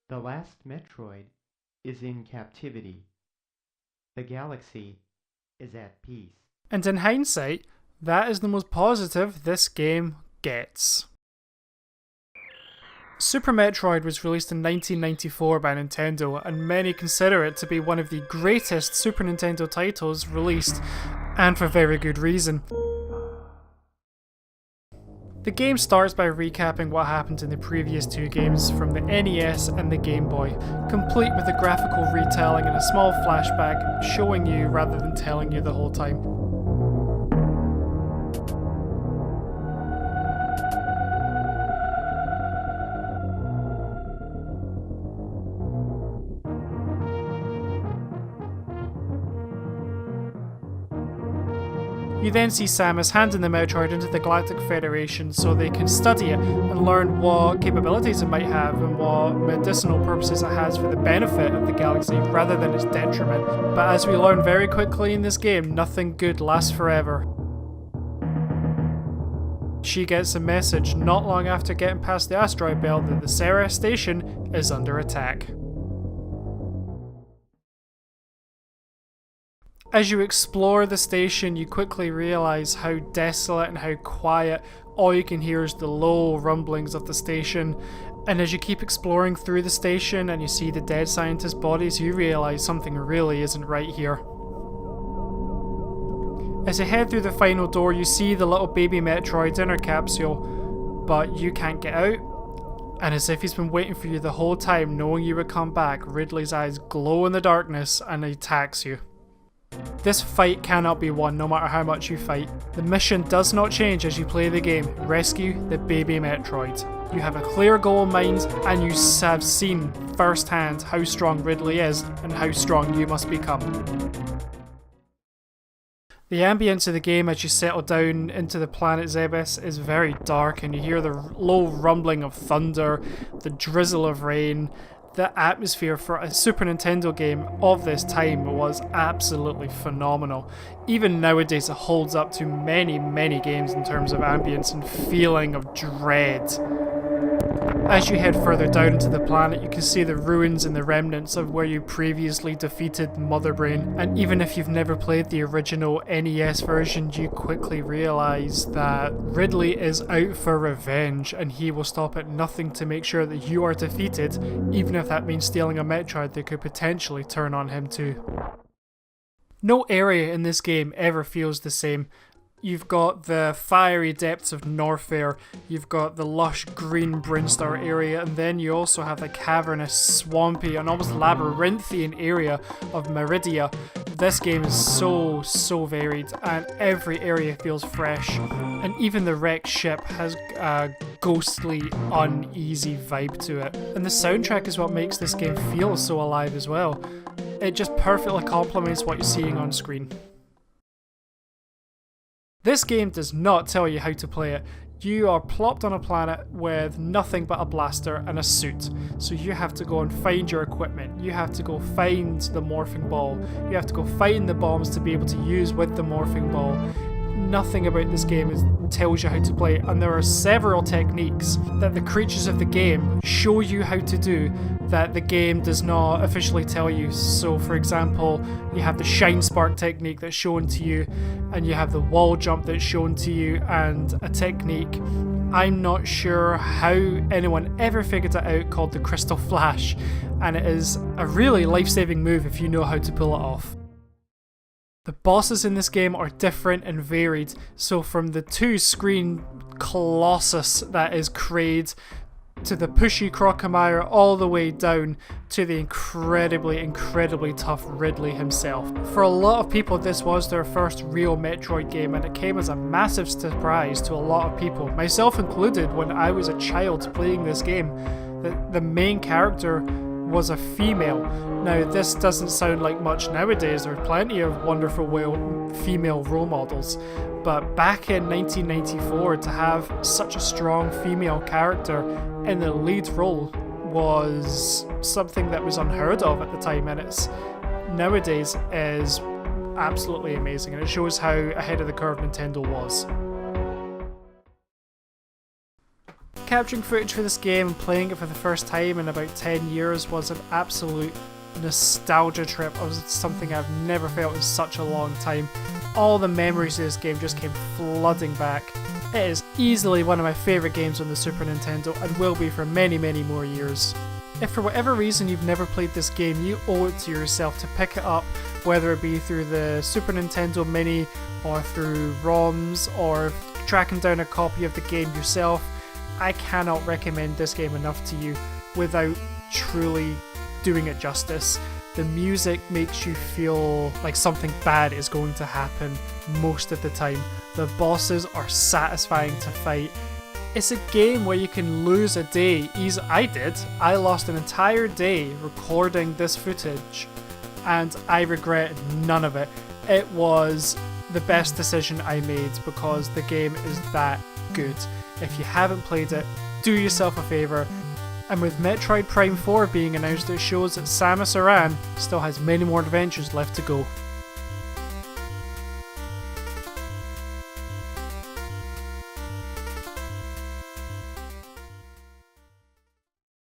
The last Metroid is in captivity. The galaxy is at peace. And in hindsight, that is the most positive this game gets. Super Metroid was released in 1994 by Nintendo, and many consider it to be one of the greatest Super Nintendo titles released, and for very good reason. The game starts by recapping what happened in the previous two games from the NES and the Game Boy, complete with a graphical retelling and a small flashback showing you rather than telling you the whole time. You then see Samus handing the Metroid into the Galactic Federation so they can study it and learn what capabilities it might have and what medicinal purposes it has for the benefit of the galaxy rather than its detriment. But as we learn very quickly in this game, nothing good lasts forever. She gets a message not long after getting past the asteroid belt that the Ceres station is under attack. As you explore the station, you quickly realise how desolate and how quiet. All you can hear is the low rumblings of the station. And as you keep exploring through the station and you see the dead scientist bodies, you realise something really isn't right here. As you head through the final door, you see the little baby Metroid in her capsule, but you can't get out. And as if he's been waiting for you the whole time, knowing you would come back, Ridley's eyes glow in the darkness and he attacks you. This fight cannot be won no matter how much you fight. The mission does not change as you play the game. Rescue the baby Metroid. You have a clear goal in mind and you have seen firsthand how strong Ridley is and how strong you must become. The ambience of the game as you settle down into the planet Zebes is very dark and you hear the low rumbling of thunder, the drizzle of rain. The atmosphere for a Super Nintendo game of this time was absolutely phenomenal. Even nowadays it holds up to many, many games in terms of ambience and feeling of dread. As you head further down into the planet, you can see the ruins and the remnants of where you previously defeated Mother Brain, and even if you've never played the original NES version, you quickly realise that Ridley is out for revenge and he will stop at nothing to make sure that you are defeated, even if that means stealing a Metroid that could potentially turn on him too. No area in this game ever feels the same. You've got the fiery depths of Norfair, you've got the lush green Brinstar area, and then you also have the cavernous, swampy, and almost labyrinthian area of Meridia. This game is so varied, and every area feels fresh, and even the wrecked ship has a ghostly, uneasy vibe to it. And the soundtrack is what makes this game feel so alive as well. It just perfectly complements what you're seeing on screen. This game does not tell you how to play it. You are plopped on a planet with nothing but a blaster and a suit. So you have to go and find your equipment. You have to go find the morphing ball. You have to go find the bombs to be able to use with the morphing ball. Nothing about this game tells you how to play, and there are several techniques that the creatures of the game show you how to do that the game does not officially tell you. So for example, you have the shine spark technique that's shown to you, and you have the wall jump that's shown to you, and a technique I'm not sure how anyone ever figured it out called the crystal flash, and it is a really life-saving move if you know how to pull it off. The bosses in this game are different and varied, so from the two-screen colossus that is Kraid, to the pushy Crocomire, all the way down to the incredibly tough Ridley himself. For a lot of people, this was their first real Metroid game, and it came as a massive surprise to a lot of people, myself included, when I was a child playing this game. The main character was a female. Now, this doesn't sound like much nowadays. There are plenty of wonderful female role models, but back in 1994, to have such a strong female character in the lead role was something that was unheard of at the time, and it's nowadays is absolutely amazing, and it shows how ahead of the curve Nintendo was. Capturing footage for this game and playing it for the first time in about 10 years was an absolute nostalgia trip. It was something I've never felt in such a long time. All the memories of this game just came flooding back. It is easily one of my favourite games on the Super Nintendo and will be for many, many more years. If for whatever reason you've never played this game, you owe it to yourself to pick it up, whether it be through the Super Nintendo Mini or through ROMs or tracking down a copy of the game yourself. I cannot recommend this game enough to you without truly doing it justice. The music makes you feel like something bad is going to happen most of the time. The bosses are satisfying to fight. It's a game where you can lose a day. I did. I lost an entire day recording this footage and I regret none of it. It was the best decision I made because the game is that good. If you haven't played it, do yourself a favour. And with Metroid Prime 4 being announced, it shows that Samus Aran still has many more adventures left to go.